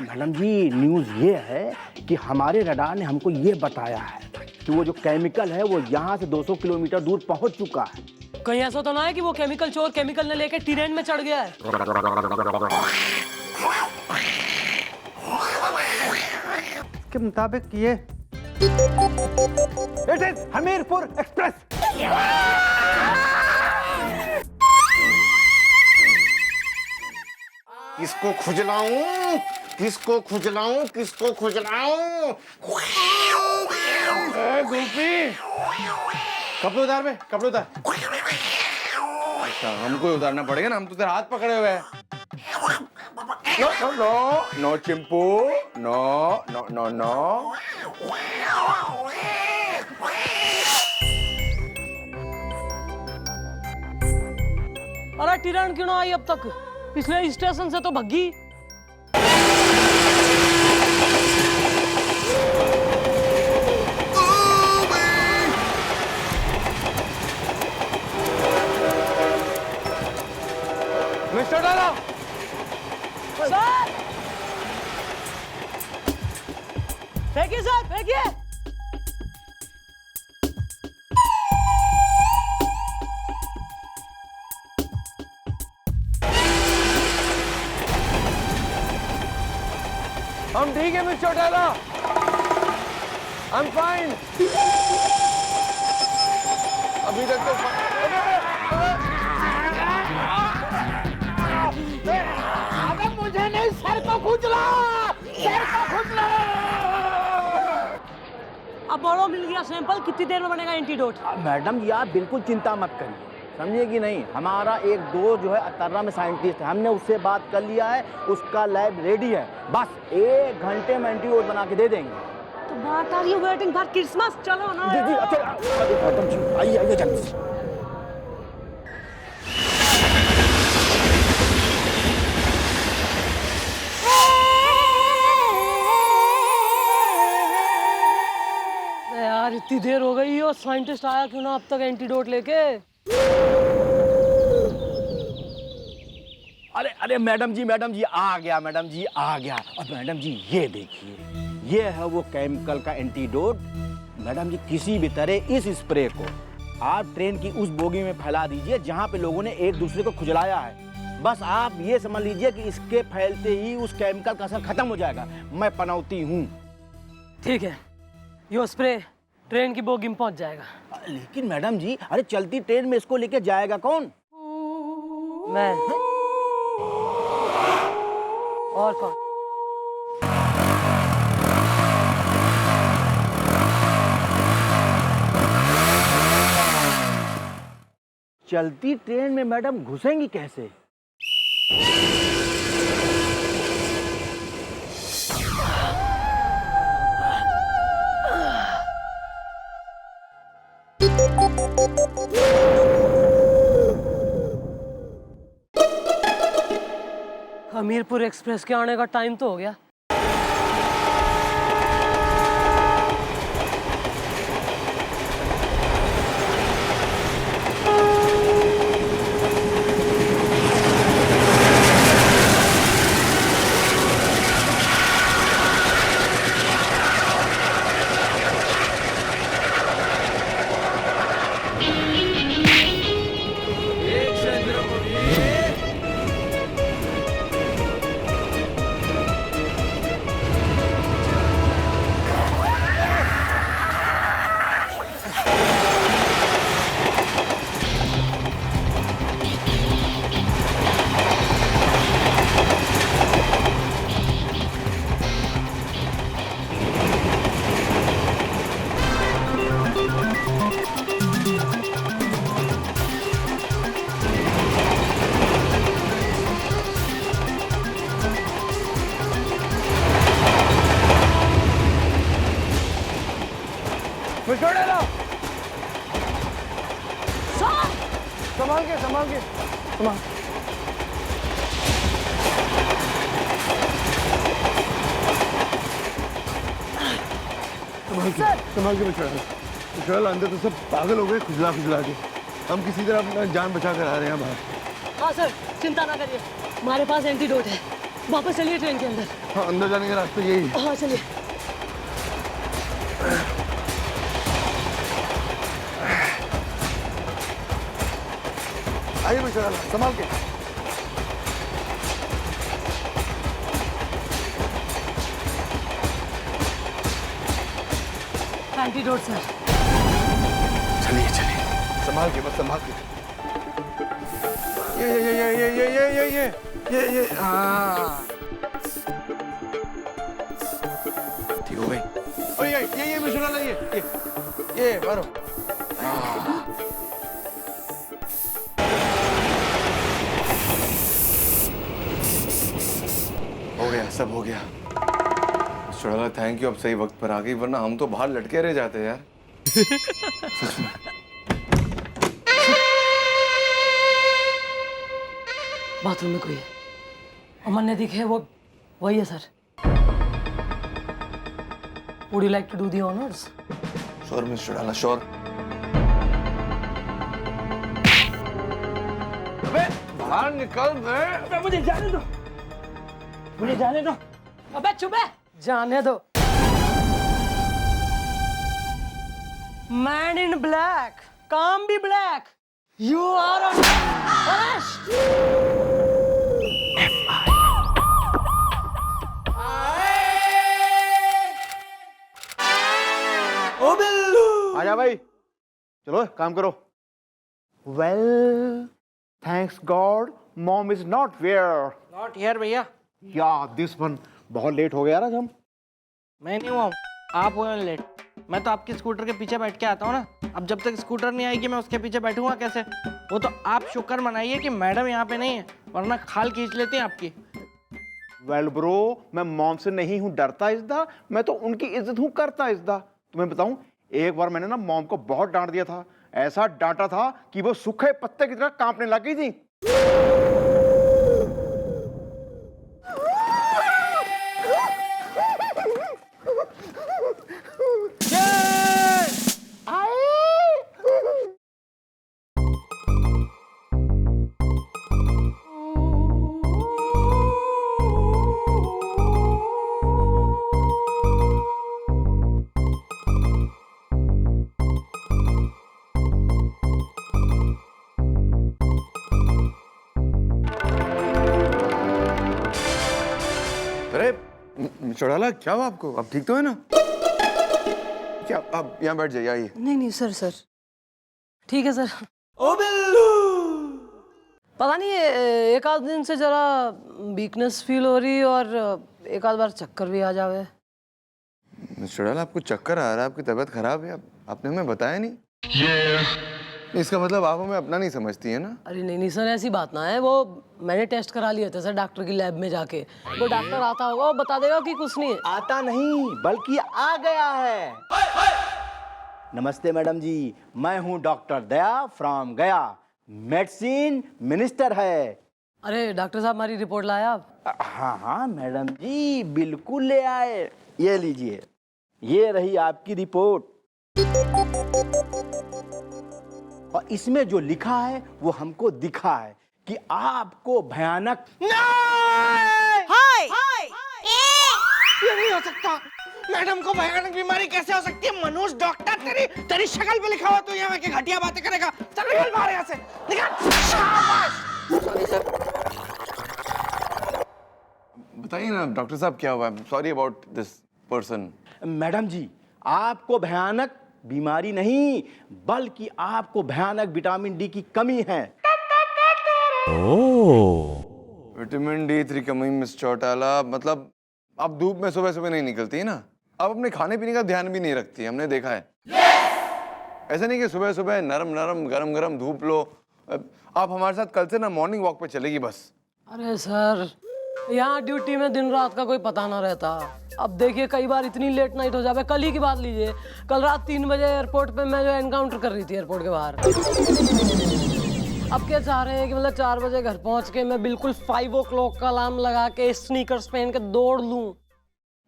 Madam जी news ये है कि हमारे रडार ने हमको ये बताया है कि वो जो केमिकल है वो यहाँ से 200 किलोमीटर दूर पहुँच चुका है। कहीं ऐसा तो ना है कि वो केमिकल चोर केमिकल ने लेके टीरेन में चढ़ गया है। के मुताबिक ये इट इज हमीरपुर एक्सप्रेस। किसको खुजलाऊं, किसको खुजलाऊं, किसको खुजलाऊं? गोपी, कपड़े उतार बे, कपड़े उतार। अच्छा, हमको ही उतारना पड़ेगा ना, हम तो तेरा हाथ पकड़े हुए हैं। No no no no Chimpu, no no no no. अरे टीरेन क्यों ना आई अब तक? पिछले स्टेशन से तो भगी। मिस्टर डाला। सर! फेंकिए सर, फेंकिए। हम ठीक है मिस्टर डाला। I'm fine। अभी तक तो अबे मुझे नहीं, सर को खुजला, सर को खुजला। अब बड़ो मिल गया सैंपल, कितनी देर में बनेगा एंटीडोट? मैडम जी आप बिल्कुल चिंता मत करिए, समझिए कि नहीं। हमारा एक दोस्त जो है अतर्रा में साइंटिस्ट है, हमने उससे बात कर लिया है, उसका लैब रेडी है। बस 1 घंटे में एंटीडोट बना के दे देंगे। तो what are you waiting for? Christmas चलो ना। जी अच्छा मैडम जी आइए आइए जल्दी से। यार इतनी देर हो गई और साइंटिस्ट आया क्यों ना अब तक एंटीडोट लेके? अरे अरे मैडम जी आ गया, मैडम जी आ गया। और मैडम जी ये देखिए, ये है वो केमिकल का एंटीडोट। मैडम जी किसी भी तरह इस स्प्रे को आप ट्रेन की उस बोगी में फैला दीजिए जहाँ पे लोगों ने एक दूसरे को खुजलाया है। बस आप ये समझ लीजिए कि इसके फैलते ही उस केमिकल का असर खत्म हो जाएगा। मैं पनौती हूँ। ठीक है, यो स्प्रे ट्रेन की बोगी में पहुंच जाएगा। लेकिन मैडम जी, अरे चलती ट्रेन में इसको लेके जाएगा कौन? मैं। और कौन? चलती ट्रेन में मैडम घुसेंगी कैसे? हमीरपुर एक्सप्रेस के आने का टाइम तो हो गया। मिस्टर डाला। सर! संभाल के, संभाल के, संभाल। संभाल के मिस्टर अंदर तो सब पागल हो गए खुजला खुजला के। हम किसी तरह अपना जान बचा कर आ रहे हैं बाहर। हाँ सर, चिंता ना करिए, हमारे पास एंटीडोट है। वापस चलिए ट्रेन के अंदर। हाँ, अंदर जाने का रास्ता यही है। हाँ चलिए। आइए मिस्टर आला, संभाल के। Antidote sir. चलिए चलिए, संभाल के, बस संभाल के। ये हाँ, ठीक हो गई। ओए ये मिस्टर आला, ये मारो। हो गया, सब हो गया। मिस्टर थैंक यू, अब सही वक्त पर आ गई, वरना हम तो बाहर लटके रह जाते यार। सच में। बाथरूम में कोई है। अमन ने दिखे वो वही है sir. Would you like to do the honors? Sure mister आला, श्योर। अबे बाहर निकल बे। मुझे जाने दो, मुझे जाने दो। अबे चुप है, जाने दो। मैन इन ब्लैक, काम भी ब्लैक। You are arrest. ओ बिल्लू, आजा भाई, चलो काम करो। Well, thanks God mom is not where. Not here भैया। या दिस वन बहुत लेट हो गया ना हम। मैं नहीं हुआ हूँ, आप हुए हो लेट। मैं तो आपके स्कूटर के पीछे बैठ के आता हूँ ना। अब जब तक स्कूटर नहीं आएगी मैं उसके पीछे बैठूंगा कैसे? वो तो आप शुक्र मनाइए कि मैडम यहाँ पे नहीं है, वरना खाल खींच लेती हैं आपकी। वेल ब्रो, मैं मॉम से नहीं हूँ डरता इज्जत, मैं तो उनकी इज्जत हूँ करता इज्जत। तुम्हें बताऊं, एक बार मैंने ना मॉम को बहुत डांट दिया था। ऐसा डांटा था कि वो सूखे पत्ते की तरह कांपने लग गई थी। चढ़ाला, क्या हुआ आपको? आप ठीक तो है ना? क्या आप यहाँ बैठ जाइए, आइए। नहीं सर, सर ठीक है सर। ओ बिल्लू, पता नहीं एक आध दिन से जरा वीकनेस फील हो रही और एक आध बार चक्कर भी आ जावे। चढ़ाला, आपको चक्कर आ रहा है, आपकी तबीयत खराब है, आपने हमें बताया नहीं। इसका मतलब आप हमें अपना नहीं समझती है ना? अरे नहीं सर, ऐसी बात ना है। वो मैंने टेस्ट करा लिए थे सर डॉक्टर की लैब में जाके। वो डॉक्टर आता होगा, वो बता देगा कि कुछ नहीं है। आता नहीं बल्कि आ गया है। नमस्ते मैडम जी, मैं हूँ डॉक्टर दया फ्रॉम गया। मेडिसिन मिनिस्टर है। अरे डॉक्टर साहब, हमारी रिपोर्ट लाया आप? हाँ मैडम जी, बिल्कुल ले आए। ये लीजिए, ये रही आपकी रिपोर्ट। और इसमें जो लिखा है वो हमको दिखा है कि आपको भयानक हाय ये नहीं हो सकता। मैडम को भयानक बीमारी कैसे हो सकती है? मनुष्य डॉक्टर, तेरी शक्ल पे लिखा हुआ, तू यहाँ के घटिया बातें करेगा। चल निकल बाहर यहाँ से, निकल। शाबाश। Sorry sir. बताइए ना डॉक्टर साहब, क्या हुआ? Sorry about this person. Madam ji, आपको भयानक बीमारी नहीं बल्कि आपको भयानक विटामिन डी की कमी है। विटामिन D3 कमी मिस चौटाला, मतलब आप धूप में सुबह सुबह नहीं निकलती है ना? आप अपने खाने पीने का ध्यान भी नहीं रखती, हमने देखा है। ऐसा नहीं कि सुबह सुबह नरम नरम गरम गरम धूप लो। आप हमारे साथ कल से ना मॉर्निंग वॉक पे चलेगी बस। अरे सर, यहाँ ड्यूटी में दिन रात का कोई पता ना रहता। अब देखिए, कई बार इतनी लेट नाइट हो जाए। कल ही की बात लीजिए, कल रात 3 बजे एयरपोर्ट पे मैं जो एनकाउंटर कर रही थी एयरपोर्ट के बाहर। अब क्या चाह रहे हैं कि मतलब 4 बजे घर पहुंच के मैं बिल्कुल 5 o'clock का अलार्म लगा के स्नीकर्स पहन के दौड़ लूं?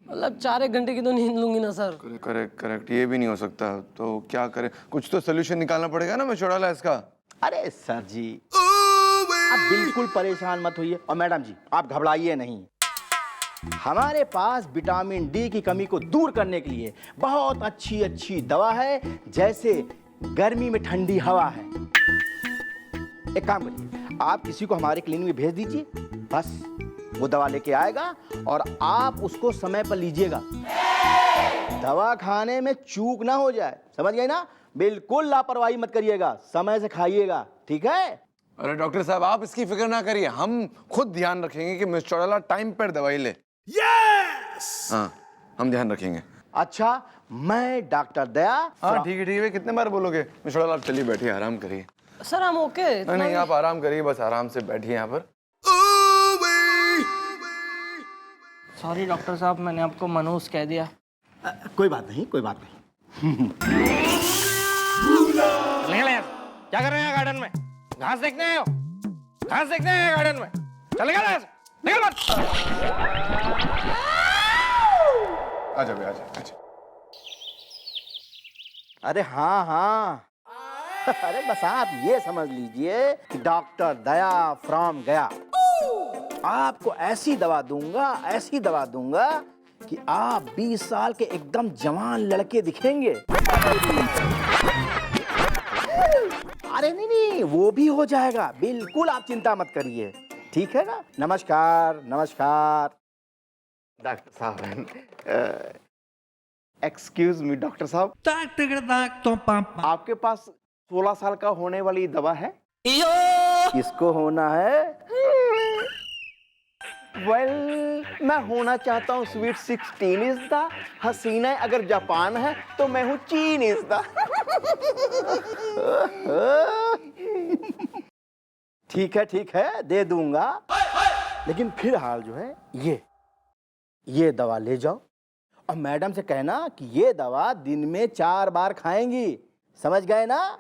मतलब 4-1 घंटे की तो नींद लूंगी ना सर। करेक्ट, ये भी नहीं हो सकता। तो क्या करें? कुछ तो सोल्यूशन निकालना पड़ेगा ना मिस्टर इसका। अरे सर जी, आप बिल्कुल परेशान मत होइए। और मैडम जी, आप घबराइए नहीं। हमारे पास विटामिन डी की कमी को दूर करने के लिए बहुत अच्छी अच्छी दवा है, जैसे गर्मी में ठंडी हवा है। एक काम करिए, आप किसी को हमारे क्लिनिक में भेज दीजिए, बस वो दवा लेके आएगा और आप उसको समय पर लीजिएगा। दवा खाने में चूक ना हो जाए, समझ गए ना? बिल्कुल लापरवाही मत करिएगा, समय से खाइएगा, ठीक है? अरे डॉक्टर साहब आप इसकी फिक्र ना करिए, हम खुद ध्यान रखेंगे कि मिस चौड़ाला टाइम पर दवाई ले। हाँ हम ध्यान रखेंगे। अच्छा, मैं डॉक्टर दया। हाँ ठीक है कितने बार बोलोगे? मिस चौड़ाला आप चलिए बैठिए, आराम करिए। सर हम ओके। नहीं आप आराम करिए, बस आराम से बैठिए यहाँ पर। सॉरी डॉक्टर साहब, मैंने आपको मनोज कह दिया। कोई बात नहीं, कोई बात नहीं। निकल यार, क्या कर रहे हैं गार्डन में? घास देखने आए हो? घास देखने आए हैं गार्डन में? चल निकल यार, निकल मत। आजा बे, आजा आजा। अरे हाँ हाँ, अरे बस आप ये समझ लीजिए कि डॉक्टर दया फ्रॉम गया। आपको ऐसी दवा दूंगा कि आप 20 साल के एकदम जवान लड़के दिखेंगे। अरे नहीं, वो भी हो जाएगा, बिल्कुल आप चिंता मत करिए, ठीक है ना? नमस्कार नमस्कार। डॉक्टर साहब, एक्सक्यूज मी डॉक्टर साहब, आपके पास 16 साल का होने वाली दवा है? किसको होना है? वेल, मैं होना चाहता हूँ स्वीट 16 इज द हसीना, अगर जापान है तो मैं हूँ चीन इज द। ठीक है, दे दूंगा, लेकिन फिर हाल जो है ये दवा ले जाओ और मैडम से कहना कि ये दवा दिन में 4 बार खाएंगी, समझ गए ना?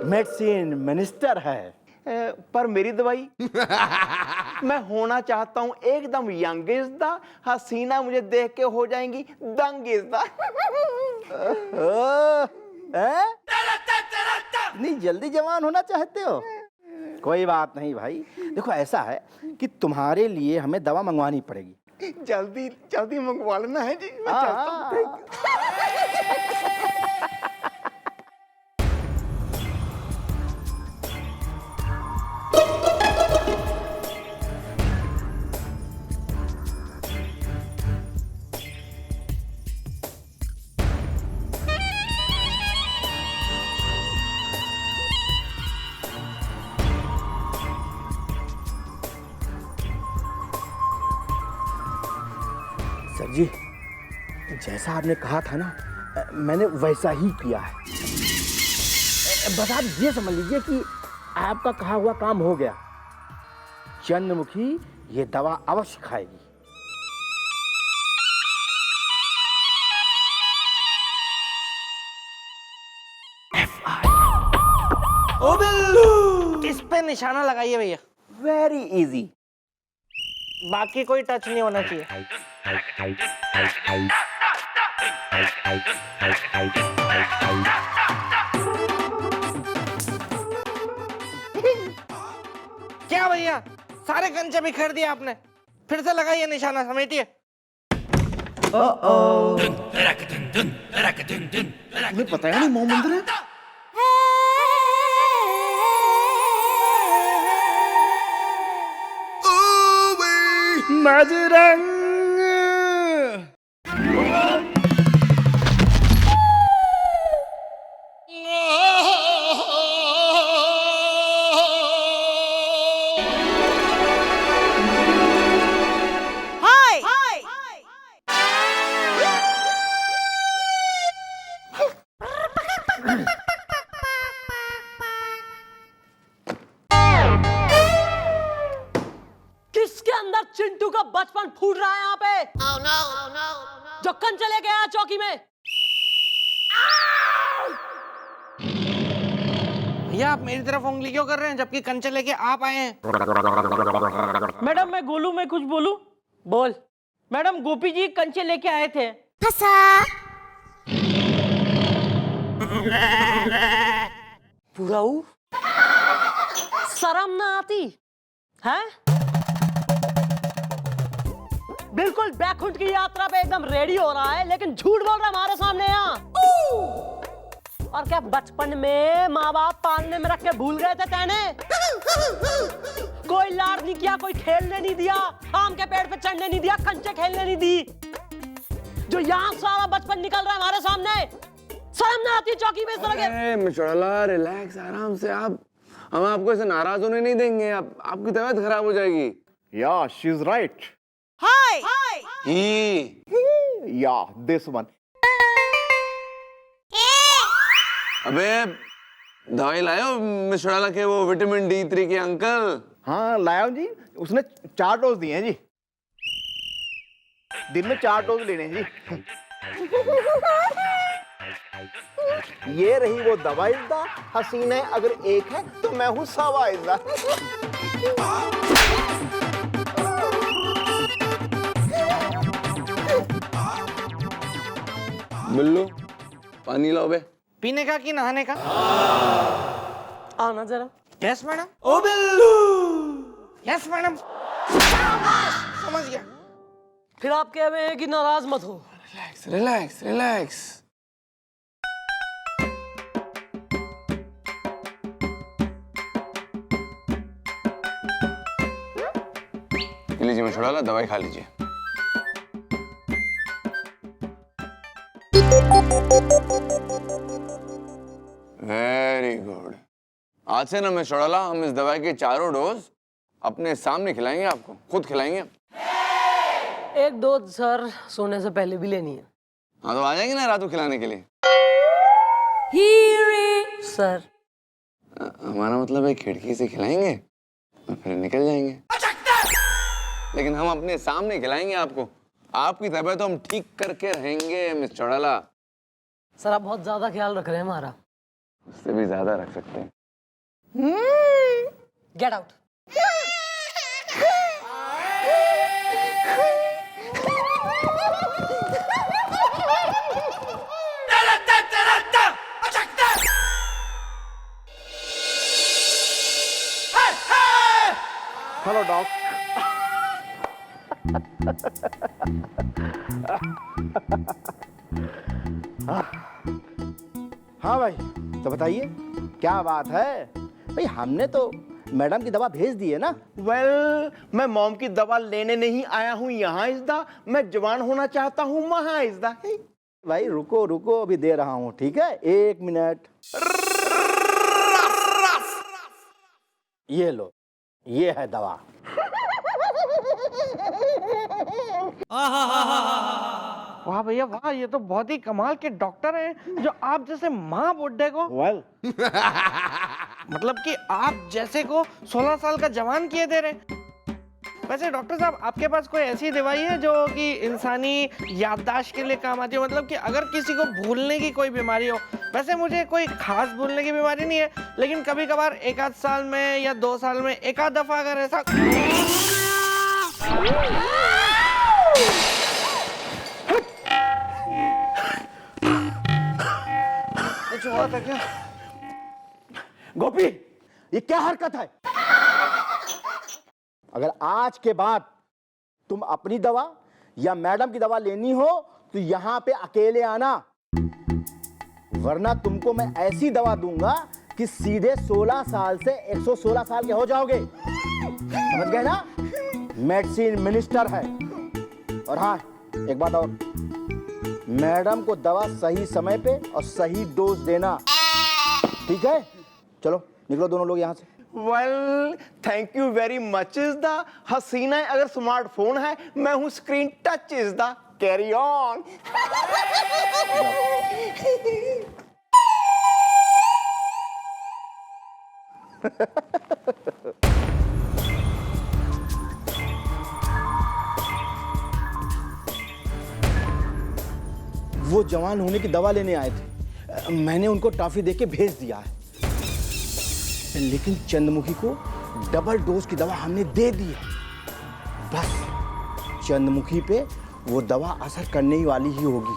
मेडिसिन मिनिस्टर है। पर मेरी दवाई मैं होना चाहता हूँ एकदम यंग इज द हसीना, मुझे देख के हो जाएंगी दंग इज द। इतनी जल्दी जवान होना चाहते हो? कोई बात नहीं भाई, देखो ऐसा है कि तुम्हारे लिए हमें दवा मंगवानी पड़ेगी। जल्दी जल्दी मंगवा लेना है जी, मैं चलता हूँ। Thank you। सर जी, जैसा आपने कहा था ना, मैंने वैसा ही किया है। बस आप ये समझ लीजिए कि आपका कहा हुआ काम हो गया। चंद्रमुखी ये दवा अवश्य खाएगी। ओ बिल्लू, इस पे निशाना लगाइए भैया। Very easy. बाकी कोई टच नहीं होना चाहिए। क्या भैया, सारे कंचे बिखेर दिए आपने? फिर से लगाइए निशाना, समेटिए। मुझे पता ही नहीं मोहम्मद है। किसके अंदर चिंटू का बचपन फूट रहा है यहाँ पे? oh, no, oh, no. जो कंचे लेके आया चौकी में। भैया आप मेरी तरफ उंगली क्यों कर रहे हैं जबकि कंचे लेके आप आए हैं? मैडम मैं गोलू में कुछ बोलूं? बोल। मैडम गोपी जी कंचे लेके आए थे। बुराऊ, शर्म ना आती है? बिल्कुल बैकुंठ की यात्रा पे एकदम रेडी हो रहा है, लेकिन झूठ बोल रहा है हमारे सामने यहाँ। और क्या बचपन में माँ बाप पालने में रख के भूल गए थे तेने? कोई लाड नहीं किया, कोई खेलने नहीं दिया, आम के पेड़ पे चढ़ने नहीं दिया, कंचे खेलने नहीं दी। जो यहाँ सारा बचपन निकल रहा है हमारे सामने, शर्म ना आती चौकी पे इस तरह के? मिचौड़ा रिलैक्स, आराम से। आप हम आपको ऐसे नाराज होने नहीं देंगे। आपकी तबीयत खराब हो जाएगी। या शी इज राइट। हाय ही या दिस वन। अबे दवाई लायो मिचौड़ा के वो विटामिन D3 के अंकल। हाँ लाया हूं जी, उसने 4 डोज दिए हैं जी। दिन में 4 डोज लेने हैं जी। ये रही वो दवा इज़्ज़ा, हसीने अगर एक है तो मैं हूँ सवा इज़्ज़ा। बिल्लू पानी लाओ बे। पीने का कि नहाने का? आना जरा। Yes madam. ओ बिल्लू। Yes madam. समझ गया। फिर आप कह रहे हैं कि नाराज मत हो। Relax relax relax. लीजिए मिचौड़ा, दवाई खा लीजिए। Very good. आज से ना मिचौड़ा, हम इस दवाई के 4 डोज अपने सामने खिलाएंगे, आपको खुद खिलाएंगे। एक डोज सर सोने से पहले भी लेनी है। हाँ तो आ जाएंगे ना रात को खिलाने के लिए। सर हमारा मतलब है खिड़की से खिलाएंगे और फिर निकल जाएंगे, लेकिन हम अपने सामने खिलाएंगे आपको। आपकी तबीयत तो हम ठीक करके रहेंगे मिस चौड़ाला। सर आप बहुत ज्यादा ख्याल रख रहे हैं हमारा। उससे भी ज्यादा रख सकते हैं। Get out. Hello dog. हाँ भाई, तो बताइए क्या बात है? भाई हमने तो मैडम की दवा भेज दी है ना। वेल, मैं मॉम की दवा लेने नहीं आया हूँ यहाँ इज़्ज़ा, मैं जवान होना चाहता हूँ वहाँ इज़्ज़ा। भाई रुको रुको, अभी दे रहा हूँ, ठीक है? 1 मिनट। ये लो, ये है दवा। वाह भैया वाह, ये तो बहुत ही कमाल के डॉक्टर हैं जो आप जैसे माँ बुड्ढे को वेल मतलब कि आप जैसे को 16 साल का जवान किए दे रहे। वैसे डॉक्टर साहब, आपके पास कोई ऐसी दवाई है जो कि इंसानी याददाश्त के लिए काम आती हो? मतलब कि अगर किसी को भूलने की कोई बीमारी हो। वैसे मुझे कोई खास भूलने की बीमारी नहीं है, लेकिन कभी कभार 1 आध साल में या 2 साल में 1 आध दफा अगर ऐसा कुछ हुआ था क्या? गोपी, ये क्या हरकत है? अगर आज के बाद तुम अपनी दवा या मैडम की दवा लेनी हो तो यहां पे अकेले आना, वरना तुमको मैं ऐसी दवा दूंगा कि सीधे 16 साल से 116 साल के हो जाओगे। समझ गए ना? मेडिसिन मिनिस्टर है। और हाँ, एक बात और, मैडम को दवा सही समय पे और सही डोज देना, ठीक है? चलो निकलो दोनों लोग यहाँ से। Well, thank you very much इज़्ज़ा। हसीना अगर स्मार्टफोन है, मैं हूँ स्क्रीन टच इज़्ज़ा। Carry on. वो जवान होने की दवा लेने आए थे, मैंने उनको टॉफी देके भेज दिया है, लेकिन चंद्रमुखी को डबल डोज की दवा हमने दे दी है। बस चंद्रमुखी पे वो दवा असर करने ही वाली ही होगी।